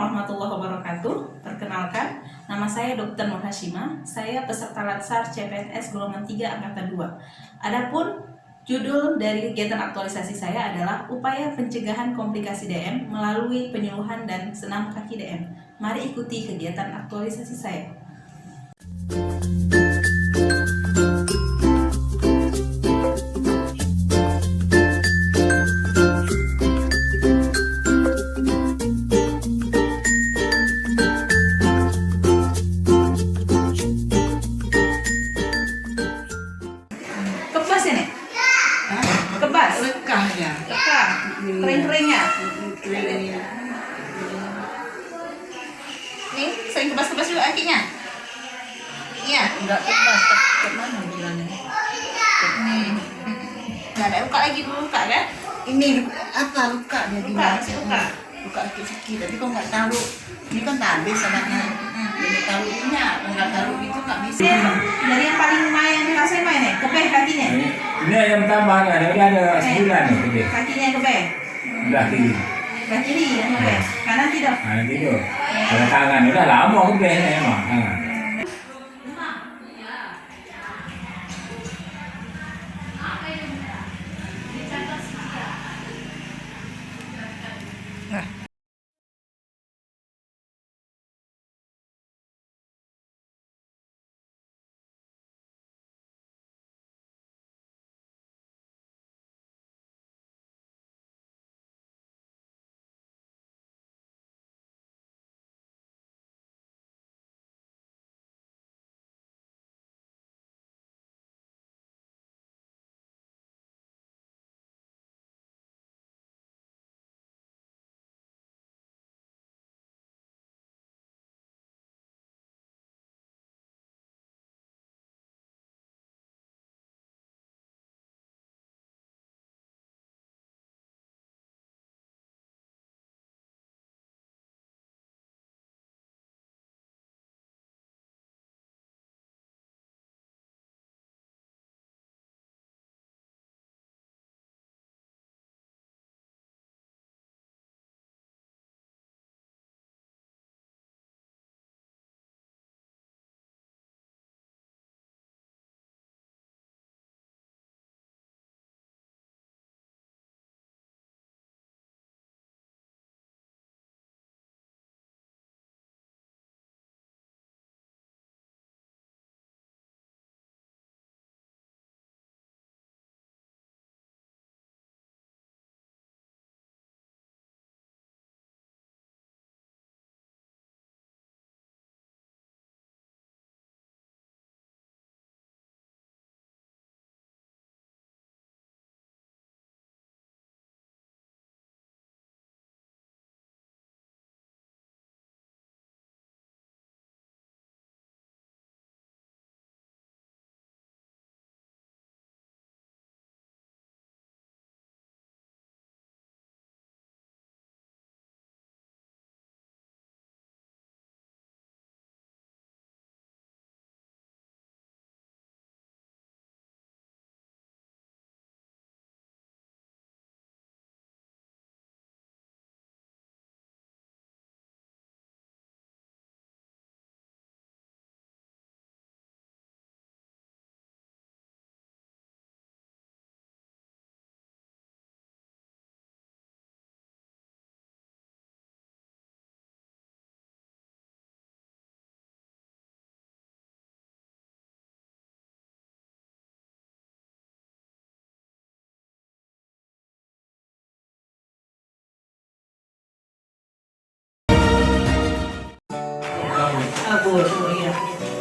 warahmatullahi wabarakatuh. Perkenalkan, nama saya Dr. Nur Hashimah. Saya peserta Latsar CPNS Golongan 3 Angkatan 2. Adapun judul dari kegiatan aktualisasi saya adalah Upaya Pencegahan Komplikasi DM melalui Penyuluhan dan Senam Kaki DM. Mari ikuti kegiatan aktualisasi saya. Kebas ini? Kebas? Lekah ya. Lekah? Kering-keringnya? Keringnya. Nih, sering kebas-kebas juga kakinya? Iya? Enggak kebas, ke mana bilangnya? Nih. Nggak ada luka lagi, dulu luka kan? Ini apa luka dia Luka, masih luka. Luka sakit, tapi kok nggak tahu. Ini kan tak habis anaknya. Ini taruhnya, nggak taruh itu nggak bisa. Dari yang paling main rasain main ya? Kebeh kakinya? Ini ayam tambah kan, udah ada 9 nih gede. Kakinya kebeh? Udah kiri. Belah kiri yang kebeh? Kanan tidak? Nah tidur. Kalau tangan udah lama kebehnya emang tangan. Ya.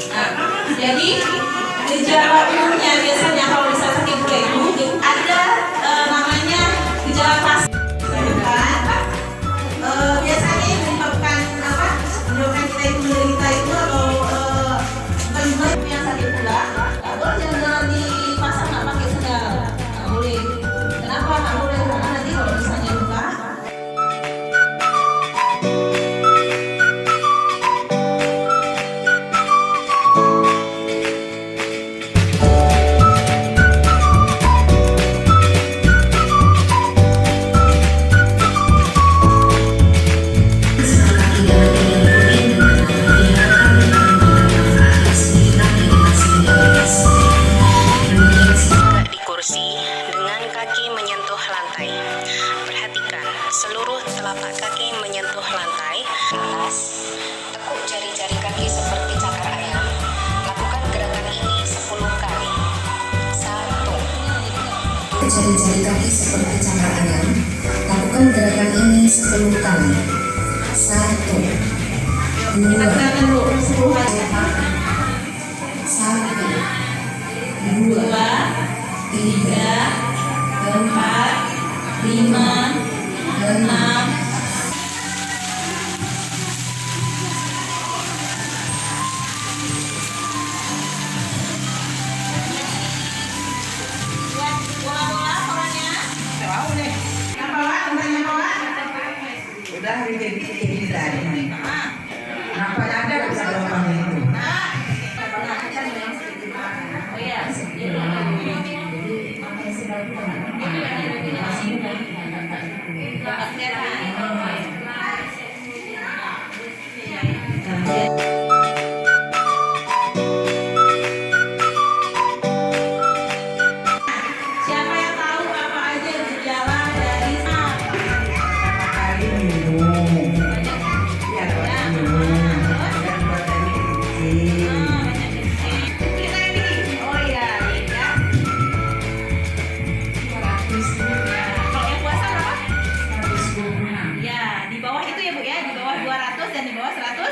Nah, jadi gejala umumnya biasanya kalau misalnya sakit gula itu ada namanya gejala pas. Biasanya yang menyebabkan apa? Menyebabkan kita itu menderita itu atau bukan yang sakit gula, nggak boleh jalan-jalan di pasar nggak pakai sendal, nggak boleh. Kenapa nggak boleh? Karena nanti kalau misalnya luka. jari-jari kaki seperti cakar ayam. Lakukan gerakan ini 10 kali. 1, 2, 1, 2, 3, 4, 5, 6, 7, 8, 9, 10. Bola-bola korannya. Tahu deh. Yang bawah, yang bawah. Udah jadi tadi. Kenapa ada bisa lubangnya itu? Oh iya. Siapa yang tahu apa aja gejala dari Pertama kali minum. Ya, minum. Dan badannya kecil. kita ini? Oh iya, ya. 100. Kalau yang puasa berapa? 126. Ya, di bawah itu ya Bu ya, di bawah 200 dan di bawah 100.